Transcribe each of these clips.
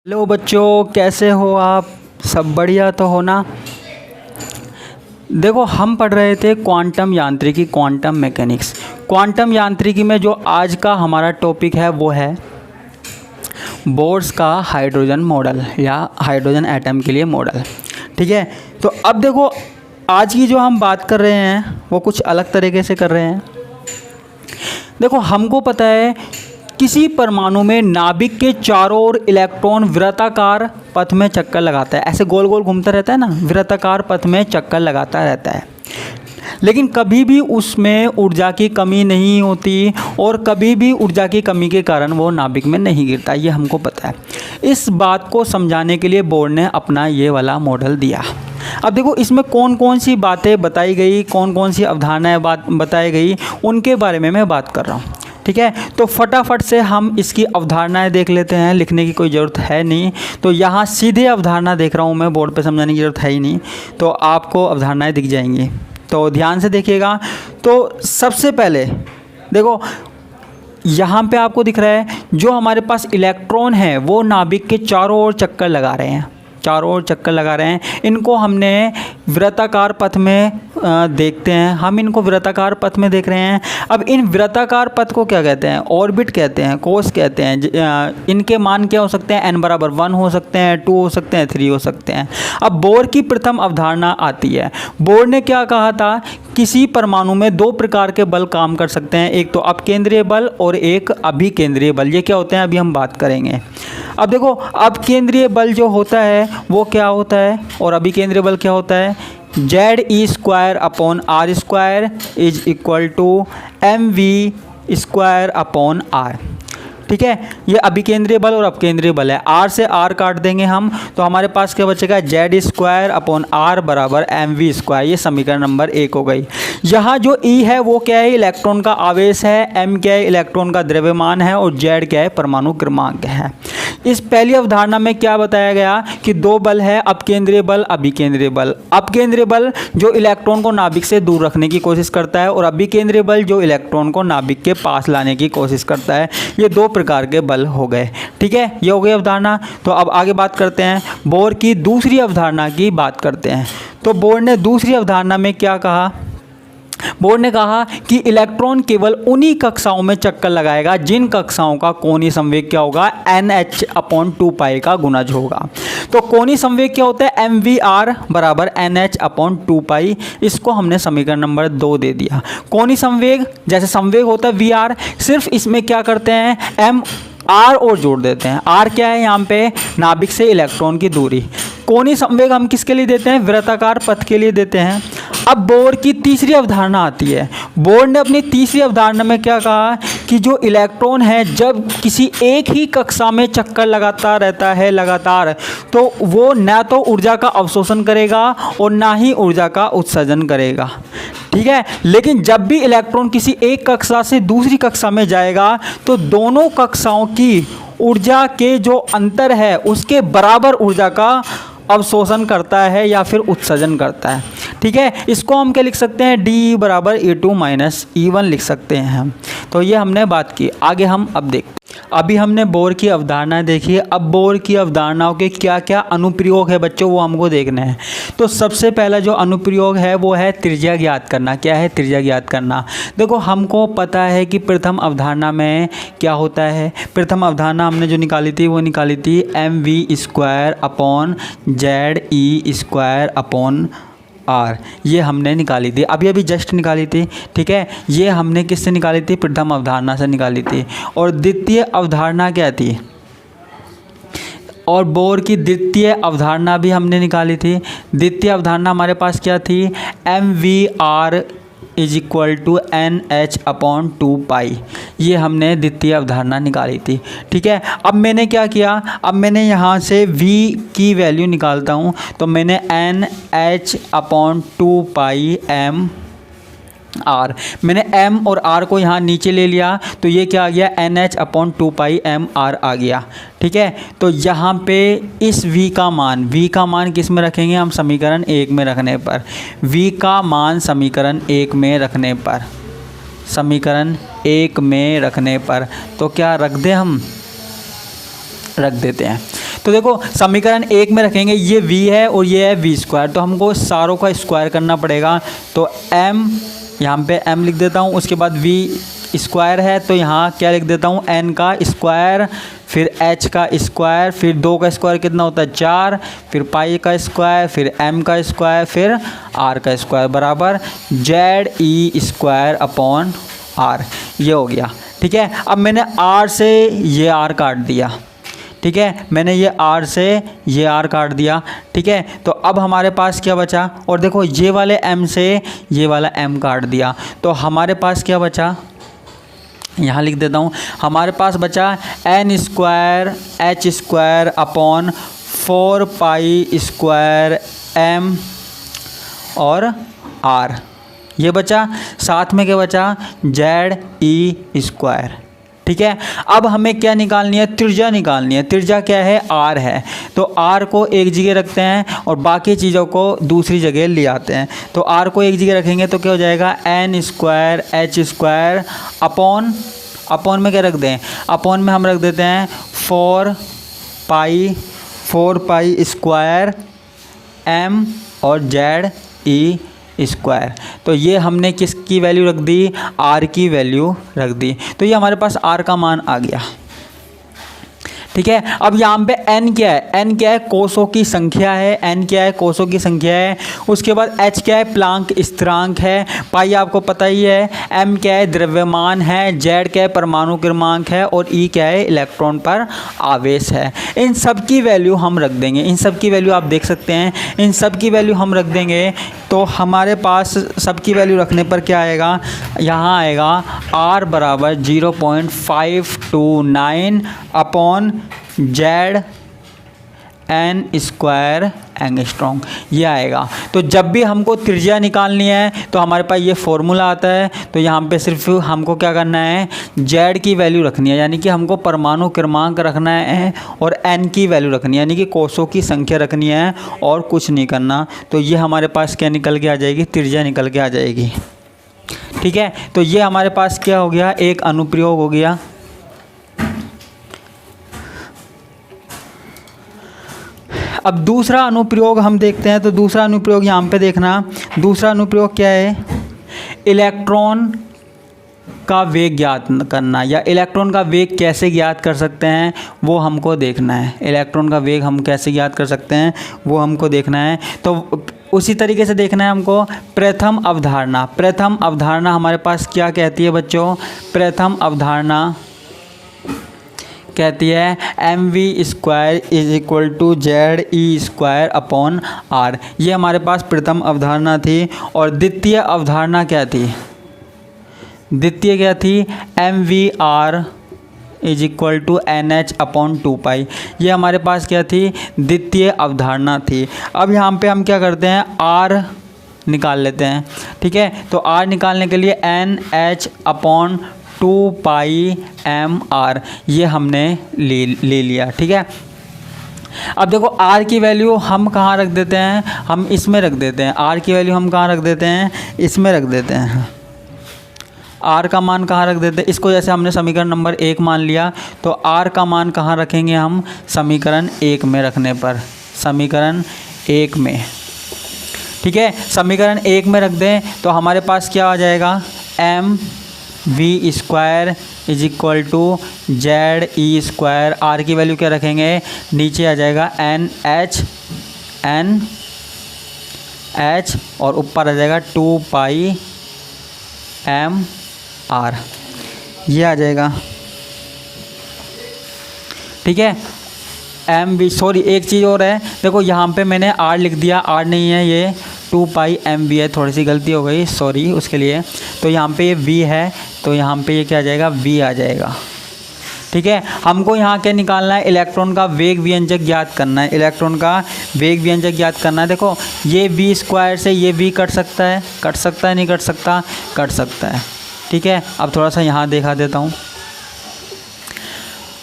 Hello बच्चों, कैसे हो आप? सब बढ़िया तो हो ना। देखो, हम पढ़ रहे थे क्वांटम यांत्रिकी, क्वांटम मैकेनिक्स। क्वांटम यांत्रिकी में जो आज का हमारा टॉपिक है वो है बोर्स का हाइड्रोजन मॉडल या हाइड्रोजन एटम के लिए मॉडल। ठीक है, तो अब देखो, आज की जो हम बात कर रहे हैं वो कुछ अलग तरीके से कर रहे हैं। देखो, हमको पता है किसी परमाणु में नाभिक के चारों ओर इलेक्ट्रॉन वृत्ताकार पथ में चक्कर लगाता है, ऐसे गोल गोल घूमता रहता है ना, वृत्ताकार पथ में चक्कर लगाता रहता है। लेकिन कभी भी उसमें ऊर्जा की कमी नहीं होती और कभी भी ऊर्जा की कमी के कारण वो नाभिक में नहीं गिरता, ये हमको पता है। इस बात को समझाने के लिए बोर्ड ने अपना ये वाला मॉडल दिया। अब देखो, इसमें कौन कौन सी बातें बताई गई, कौन कौन सी अवधारणाएं बताई गई, उनके बारे में मैं बात कर रहा हूँ। ठीक है, तो फटाफट से हम इसकी अवधारणाएं देख लेते हैं। लिखने की कोई ज़रूरत है नहीं, तो यहाँ सीधे अवधारणा देख रहा हूँ मैं, बोर्ड पे समझाने की ज़रूरत है ही नहीं, तो आपको अवधारणाएं दिख जाएंगी। तो ध्यान से देखिएगा। तो सबसे पहले देखो, यहाँ पे आपको दिख रहा है जो हमारे पास इलेक्ट्रॉन है वो नाभिक के चारों ओर चक्कर लगा रहे हैं, चारों ओर चक्कर लगा रहे हैं। इनको हमने वृत्ताकार पथ में देखते हैं, हम इनको वृत्ताकार पथ में देख रहे हैं। अब इन वृत्ताकार पथ को क्या कहते हैं? ऑर्बिट कहते हैं, कोस कहते हैं। इनके मान क्या हो सकते हैं? n बराबर 1 हो सकते हैं, 2 हो सकते हैं, 3 हो सकते हैं। अब बोर की प्रथम अवधारणा आती है। बोर ने क्या कहा था? किसी परमाणु में दो प्रकार के बल काम कर सकते हैं, एक तो अपकेंद्रीय बल और एक अभिकेंद्रीय बल। ये क्या होते हैं अभी हम बात करेंगे। अब देखो, अपकेंद्रीय बल जो होता है वो क्या होता है और अभिकेंद्रीय बल क्या होता है? Z² upon R² is equal to mv² upon R। ठीक है, ये अभिकेंद्रीय बल और अपकेंद्रीय बल है। R से R काट देंगे हम, तो हमारे पास क्या बचेगा? Z² अपॉन R बराबर mv²। ये समीकरण नंबर 1 हो गई। यहाँ जो E है वो क्या है? इलेक्ट्रॉन का आवेश है, M क्या है? इलेक्ट्रॉन का द्रव्यमान है, और Z क्या है? परमाणु क्रमांक है। इस पहली अवधारणा में क्या बताया गया कि दो बल है, अपकेंद्रीय बल, अभिकेंद्रीय बल। अपकेंद्रीय बल जो इलेक्ट्रॉन को नाभिक से दूर रखने की कोशिश करता है, और अभिकेंद्रीय बल जो इलेक्ट्रॉन को नाभिक के पास लाने की कोशिश करता है। ये दो प्रकार के बल हो गए। ठीक है, ये हो गई अवधारणा। तो अब आगे बात करते हैं, बोर की दूसरी अवधारणा की बात करते हैं। तो बोर ने दूसरी अवधारणा में क्या कहा? बोर ने कहा कि इलेक्ट्रॉन केवल उन्हीं कक्षाओं में चक्कर लगाएगा जिन कक्षाओं का कोणीय संवेग क्या होगा? NH/2π का गुणज होगा। तो कोणीय संवेग क्या होता है? mvr बराबर NH/2π। इसको हमने समीकरण नंबर 2 दे दिया। कोणीय संवेग जैसे संवेग होता है vr, सिर्फ इसमें क्या करते हैं? m r और जोड़ देते हैं। r क्या है यहाँ पे? नाभिक से इलेक्ट्रॉन की दूरी। कोणीय संवेग हम किसके लिए देते हैं? वृत्ताकार पथ के लिए देते हैं। अब बोर की तीसरी अवधारणा आती है। बोर ने अपनी तीसरी अवधारणा में क्या कहा कि जो इलेक्ट्रॉन है जब किसी एक ही कक्षा में चक्कर लगाता रहता है लगातार, तो वो ना तो ऊर्जा का अवशोषण करेगा और ना ही ऊर्जा का उत्सर्जन करेगा। ठीक है, लेकिन जब भी इलेक्ट्रॉन किसी एक कक्षा से दूसरी कक्षा में जाएगा तो दोनों कक्षाओं की ऊर्जा के जो अंतर है उसके बराबर ऊर्जा का अवशोषण करता है या फिर उत्सर्जन करता है। ठीक है, इसको हम क्या लिख सकते हैं? D बराबर E2 माइनस E1 लिख सकते हैं हम। तो ये हमने बात की। आगे हम अब देखते। अभी हमने बोर की अवधारणाएं देखी। अब बोर की अवधारणाओं के क्या क्या अनुप्रयोग है बच्चों, वो हमको देखना है। तो सबसे पहला जो अनुप्रयोग है वो है त्रिज्या ज्ञात करना। क्या है? त्रिज्या ज्ञात करना। देखो, हमको पता है कि प्रथम अवधारणा में क्या होता है। प्रथम अवधारणा हमने जो निकाली थी वो निकाली थी mv² upon ZE² upon R। ये हमने निकाली थी, अभी अभी जस्ट निकाली थी। ठीक है, ये हमने किससे निकाली थी? प्रथम अवधारणा से निकाली थी। और द्वितीय अवधारणा क्या थी? और बोर की द्वितीय अवधारणा भी हमने निकाली थी। द्वितीय अवधारणा हमारे पास क्या थी? mvr is equal to NH/2π। ये हमने द्वितीय अवधारणा निकाली थी। ठीक है, अब मैंने क्या किया? अब मैंने यहाँ से v की वैल्यू निकालता हूँ, तो मैंने NH/2π m R, मैंने m और r को यहाँ नीचे ले लिया, तो ये क्या आ गया? NH/2π m R आ गया। ठीक है, तो यहाँ पे इस v का मान किस में रखेंगे हम? समीकरण 1 में रखने पर। v का मान समीकरण 1 में रखने पर, समीकरण 1 में रखने पर तो क्या रख दें? हम रख देते हैं। तो देखो समीकरण 1 में रखेंगे, ये v है और ये है v स्क्वायर, तो हमको सारों का स्क्वायर करना पड़ेगा। तो m, यहाँ पे m लिख देता हूँ, उसके बाद v स्क्वायर है तो यहाँ क्या लिख देता हूँ, n का स्क्वायर, फिर h का स्क्वायर, फिर 2 का स्क्वायर कितना होता है 4, फिर पाई का स्क्वायर, फिर m का स्क्वायर, फिर r का स्क्वायर बराबर ZE स्क्वायर अपॉन r। ये हो गया। ठीक है, अब मैंने r से ये r काट दिया। ठीक है, मैंने ये r से ये r काट दिया। ठीक है, तो अब हमारे पास क्या बचा, और देखो ये वाले m से ये वाला m काट दिया, तो हमारे पास क्या बचा, यहाँ लिख देता हूँ, हमारे पास बचा n square h square upon 4 pi square m और r, ये बचा। साथ में क्या बचा, ZE स्क्वायर। ठीक है, अब हमें क्या निकालनी है, त्रिज्या निकालनी है। त्रिज्या क्या है, r है, तो r को एक जगह रखते हैं और बाकी चीज़ों को दूसरी जगह ले आते हैं। तो r को एक जगह रखेंगे तो क्या हो जाएगा, n square h square upon में क्या रख दें, अपॉन में हम रख देते हैं 4 पाई स्क्वायर m और ZE स्क्वायर। तो ये हमने किसकी वैल्यू रख दी, r की वैल्यू रख दी, तो ये हमारे पास r का मान आ गया। ठीक है, अब यहाँ पे n क्या है, n क्या है, कोषों की संख्या है, n क्या है, कोषों की संख्या है। उसके बाद h क्या है, प्लांक स्थिरांक है, पाई आपको पता ही है, m क्या है, द्रव्यमान है, z क्या है, परमाणु क्रमांक है, और e क्या है, इलेक्ट्रॉन पर आवेश है। इन सब की वैल्यू हम रख देंगे, इन सब की वैल्यू आप देख सकते हैं, इन सब की वैल्यू हम रख देंगे। तो हमारे पास सबकी वैल्यू रखने पर क्या आएगा, यहाँ आएगा r बराबर 0.529 अपॉन ZN स्क्वायर एंगस्ट्रॉम, ये आएगा। तो जब भी हमको त्रिज्या निकालनी है तो हमारे पास ये फॉर्मूला आता है। तो यहाँ पे सिर्फ हमको क्या करना है, Z की वैल्यू रखनी है, यानी कि हमको परमाणु क्रमांक रखना है, और N की वैल्यू रखनी है, यानी कि कोषों की संख्या रखनी है, और कुछ नहीं करना। तो ये हमारे पास क्या निकल के आ जाएगी, त्रिज्या निकल के आ जाएगी। ठीक है, तो ये हमारे पास क्या हो गया, एक अनुप्रयोग हो गया। अब दूसरा अनुप्रयोग हम देखते हैं। तो दूसरा अनुप्रयोग यहाँ पे देखना, दूसरा अनुप्रयोग क्या है, इलेक्ट्रॉन का वेग ज्ञात करना, या इलेक्ट्रॉन का वेग कैसे ज्ञात कर सकते हैं वो हमको देखना है। इलेक्ट्रॉन का वेग हम कैसे ज्ञात कर सकते हैं वो हमको देखना है। तो उसी तरीके से देखना है हमको प्रथम अवधारणा। प्रथम अवधारणा हमारे पास क्या कहती है बच्चों, प्रथम अवधारणा कहती है mv square is equal to ZE square upon r। ये हमारे पास प्रथम अवधारणा थी। और द्वितीय अवधारणा क्या थी, द्वितीय क्या थी, mvr is equal to NH upon 2 pi. ये हमारे पास क्या थी, द्वितीय अवधारणा थी। अब यहाँ पे हम क्या करते हैं, r निकाल लेते हैं। ठीक है, तो r निकालने के लिए NH अपॉन 2 पाई mr ये हमने ले लिया। ठीक है, अब देखो r की वैल्यू हम कहाँ रख देते हैं, हम इसमें रख देते हैं। r की वैल्यू हम कहाँ रख देते हैं, इसमें रख देते हैं। r का मान कहाँ रख देते हैं, इसको जैसे हमने समीकरण नंबर 1 मान लिया, तो r का मान कहाँ रखेंगे हम, समीकरण 1 में रखने पर, समीकरण 1 में। ठीक है, समीकरण 1 में रख दें तो हमारे पास क्या आ जाएगा, mv square is equal to ZE square. r की वैल्यू क्या रखेंगे, नीचे आ जाएगा NH और ऊपर आ जाएगा 2 पाई mr, ये आ जाएगा। ठीक है, mv, सॉरी एक चीज़ और है, देखो यहाँ पे मैंने r लिख दिया, r नहीं है, ये 2 पाई mv है, थोड़ी सी गलती हो गई, सॉरी उसके लिए। तो यहाँ पे ये v है, तो यहाँ पे ये क्या आ जाएगा, v आ जाएगा। ठीक है, हमको यहाँ क्या निकालना है, इलेक्ट्रॉन का वेग व्यंजक ज्ञात करना है, इलेक्ट्रॉन का वेग व्यंजक ज्ञात करना है। देखो ये v स्क्वायर से ये v कट सकता है, कट सकता है, नहीं कट सकता, कट सकता है। ठीक है, अब थोड़ा सा यहाँ दिखा देता हूँ।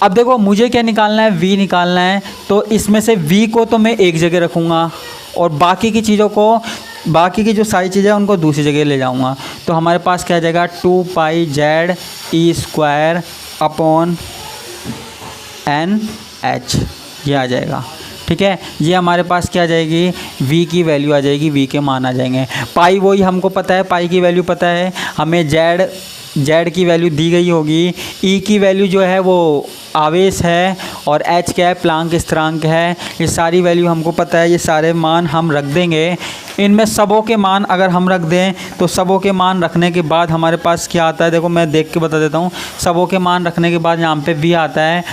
अब देखो मुझे क्या निकालना है, v निकालना है। तो इसमें से v को तो मैं एक जगह रखूँगा और बाकी की चीज़ों को, बाकी की जो सारी चीज़ें उनको दूसरी जगह ले जाऊँगा। तो हमारे पास क्या आ जाएगा, 2 पाई ZE स्क्वायर अपॉन NH। ये आ जाएगा। ठीक है, ये हमारे पास क्या आ जाएगी, v की वैल्यू आ जाएगी, v के मान आ जाएंगे। पाई वही हमको पता है, पाई की वैल्यू पता है हमें, z की वैल्यू दी गई होगी, e की वैल्यू जो है वो आवेश है, और h क्या है, प्लांक स्थिरांक है। ये सारी वैल्यू हमको पता है, ये सारे मान हम रख देंगे। इनमें सबों के मान अगर हम रख दें तो सबों के मान रखने के बाद हमारे पास क्या आता है, देखो मैं देख के बता देता हूँ। सबों के मान रखने के बाद यहाँ पे v आता है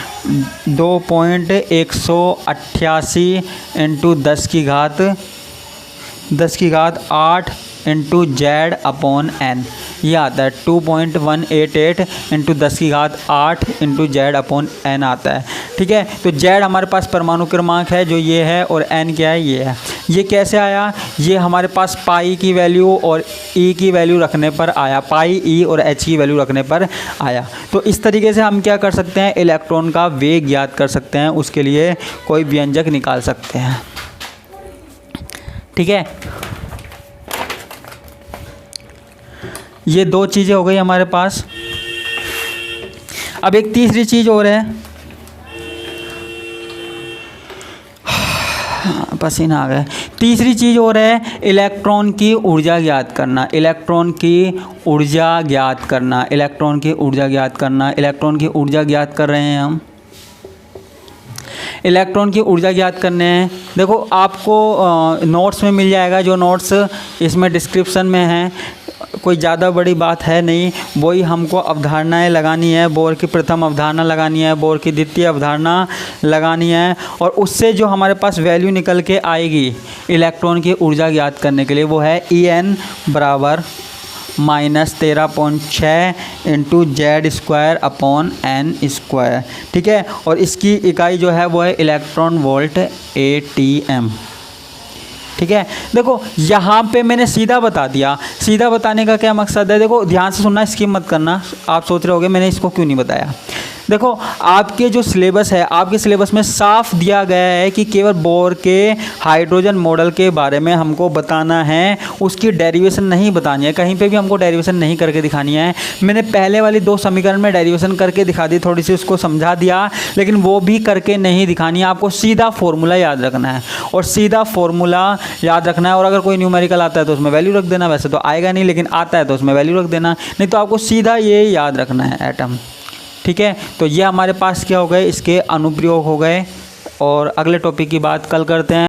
2.188 इंटू 10 की घात 8 इंटू जेड अपॉन एन, ये आता है 2.188 इंटू 10 की घात 8 इंटू जेड अपॉन एन आता है। ठीक है, तो जेड हमारे पास परमाणु क्रमांक है जो ये है, और एन क्या है, ये है। ये कैसे आया, ये हमारे पास पाई की वैल्यू और ई की वैल्यू रखने पर आया, पाई ई और एच की वैल्यू रखने पर आया। तो इस तरीके से हम क्या कर सकते हैं, इलेक्ट्रॉन का वेग ज्ञात कर सकते हैं, उसके लिए कोई व्यंजक निकाल सकते हैं। ठीक है, ये दो चीज़ें हो गई हमारे पास। अब एक तीसरी चीज़ और है, पसीना आ गया। तीसरी चीज़ और है इलेक्ट्रॉन की ऊर्जा ज्ञात करना, इलेक्ट्रॉन की ऊर्जा ज्ञात करना, इलेक्ट्रॉन की ऊर्जा ज्ञात करना। इलेक्ट्रॉन की ऊर्जा ज्ञात कर रहे हैं हम, इलेक्ट्रॉन की ऊर्जा ज्ञात करने हैं। देखो आपको नोट्स में मिल जाएगा, जो नोट्स इसमें डिस्क्रिप्शन में हैं, कोई ज़्यादा बड़ी बात है नहीं। वही हमको अवधारणाएं लगानी है, बोर की प्रथम अवधारणा लगानी है, बोर की द्वितीय अवधारणा लगानी है, और उससे जो हमारे पास वैल्यू निकल के आएगी इलेक्ट्रॉन की ऊर्जा ज्ञात करने के लिए, वो है En बराबर -13.6 into Z square upon N square. ठीक है, और इसकी इकाई जो है वो है इलेक्ट्रॉन वोल्ट ATM। ठीक है, देखो यहाँ पे मैंने सीधा बता दिया। सीधा बताने का क्या मकसद है, देखो ध्यान से सुनना, स्किप मत करना। आप सोच रहे होगे मैंने इसको क्यों नहीं बताया। देखो आपके जो सिलेबस है, आपके सिलेबस में साफ दिया गया है कि केवल बोर के हाइड्रोजन मॉडल के बारे में हमको बताना है, उसकी डेरिवेशन नहीं बतानी है। कहीं पे भी हमको डेरिवेशन नहीं करके दिखानी है। मैंने पहले वाली 2 समीकरण में डेरिवेशन करके दिखा दी, थोड़ी सी उसको समझा दिया, लेकिन वो भी करके नहीं दिखानी है। आपको सीधा फॉर्मूला याद रखना है, और सीधा फॉर्मूला याद रखना है। और अगर कोई न्यूमेरिकल आता है तो उसमें वैल्यू रख देना, वैसे तो आएगा नहीं, लेकिन आता है तो उसमें वैल्यू रख देना, नहीं तो आपको सीधा ये याद रखना है, एटम। ठीक है, तो ये हमारे पास क्या हो गए, इसके अनुप्रयोग हो गए, और अगले टॉपिक की बात कल करते हैं।